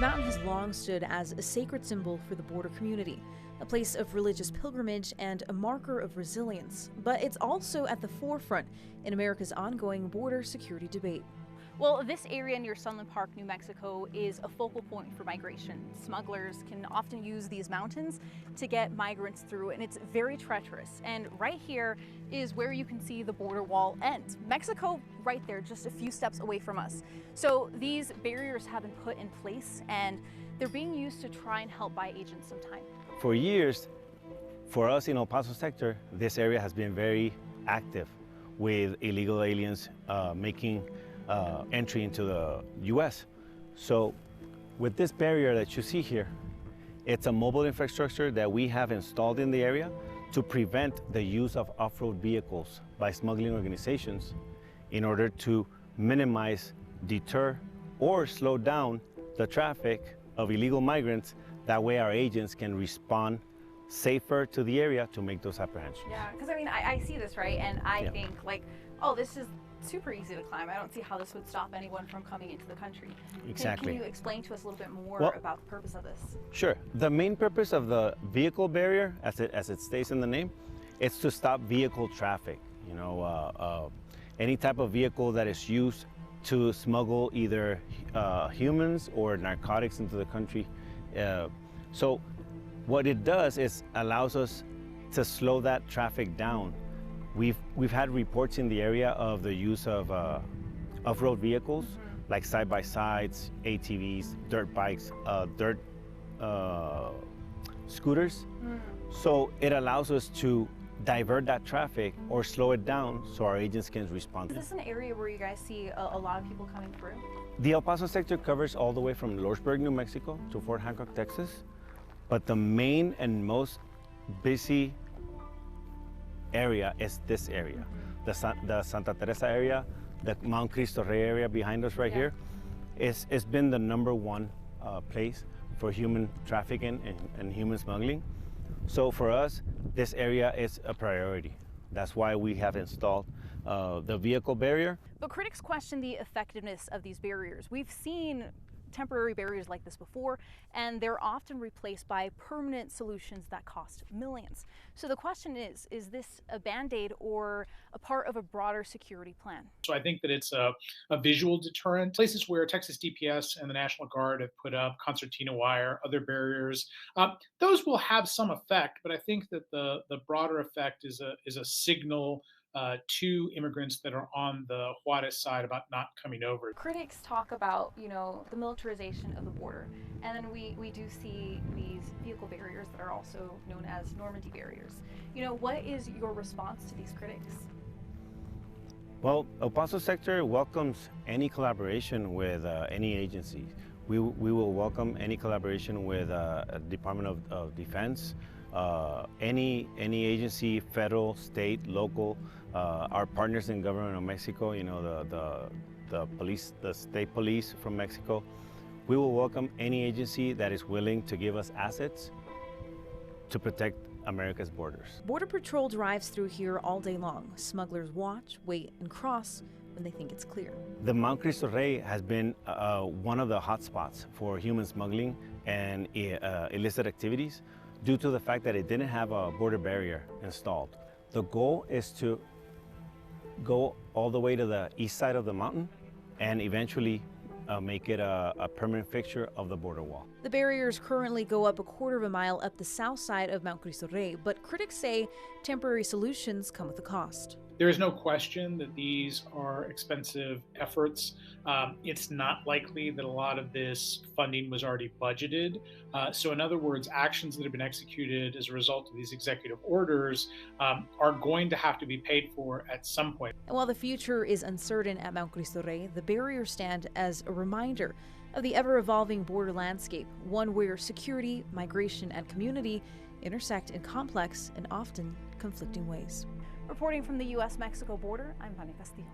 mountain has long stood as a sacred symbol for the border community, a place of religious pilgrimage and a marker of resilience. But it's also at the forefront in America's ongoing border security debate. Well, this area near Sunland Park, New Mexico is a focal point for migration. Smugglers can often use these mountains to get migrants through, and it's very treacherous. And right here is where you can see the border wall end. Mexico right there, just a few steps away from us. So these barriers have been put in place, and they're being used to try and help buy agents some time. For years, for us in El Paso sector, this area has been very active with illegal aliens making entry into the U.S. So with this barrier that you see here, it's a mobile infrastructure that we have installed in the area to prevent the use of off-road vehicles by smuggling organizations in order to minimize, deter, or slow down the traffic of illegal migrants. That way our agents can respond safer to the area to make those apprehensions. Yeah, because I mean, I see this, right? And I think like, oh, this is super easy to climb. I don't see how this would stop anyone from coming into the country. Exactly. Can you explain to us a little bit more about the purpose of this? Sure. The main purpose of the vehicle barrier, as it states in the name, is to stop vehicle traffic. You know, any type of vehicle that is used to smuggle either humans or narcotics into the country. So what it does is allows us to slow that traffic down. We've had reports in the area of the use of off-road vehicles, like side-by-sides, ATVs, dirt bikes, dirt scooters. So it allows us to divert that traffic or slow it down so our agents can respond. Is this an area where you guys see a lot of people coming through? The El Paso sector covers all the way from Lordsburg, New Mexico to Fort Hancock, Texas. But the main and most busy area is this area. The Santa Teresa area, the Mount Cristo Rey area behind us right here, it's been the #1 place for human trafficking and human smuggling. So for us, this area is a priority. That's why we have installed the vehicle barrier. But critics question the effectiveness of these barriers. We've seen temporary barriers like this before, and they're often replaced by permanent solutions that cost millions. So the question is this a Band-Aid or a part of a broader security plan? So I think that it's a visual deterrent. Places where Texas DPS and the National Guard have put up concertina wire, other barriers, those will have some effect, but I think that the broader effect is a signal to immigrants that are on the Juarez side about not coming over. Critics talk about, you know, the militarization of the border, and then we do see these vehicle barriers that are also known as Normandy barriers. You know, what is your response to these critics? Well, El Paso sector welcomes any collaboration with any agency. We will welcome any collaboration with Department of Defense, any agency, federal, state, local, our partners in government of Mexico, you know, the police, the state police from Mexico. We will welcome any agency that is willing to give us assets to protect America's borders. Border Patrol drives through here all day long. Smugglers watch, wait, and cross when they think it's clear. The Mount Cristo Rey has been one of the hot spots for human smuggling and illicit activities due to the fact that it didn't have a border barrier installed. The goal is to go all the way to the east side of the mountain and eventually make it a permanent fixture of the border wall. The barriers currently go up 1/4 mile up the south side of Mount Cristo Rey, but critics say temporary solutions come with a cost. There is no question that these are expensive efforts. It's not likely that a lot of this funding was already budgeted. So in other words, actions that have been executed as a result of these executive orders are going to have to be paid for at some point. And while the future is uncertain at Mount Cristo Rey, the barriers stand as a reminder of the ever-evolving border landscape, one where security, migration, and community intersect in complex and often conflicting ways. Reporting from the U.S.-Mexico border, I'm Vania Castillo.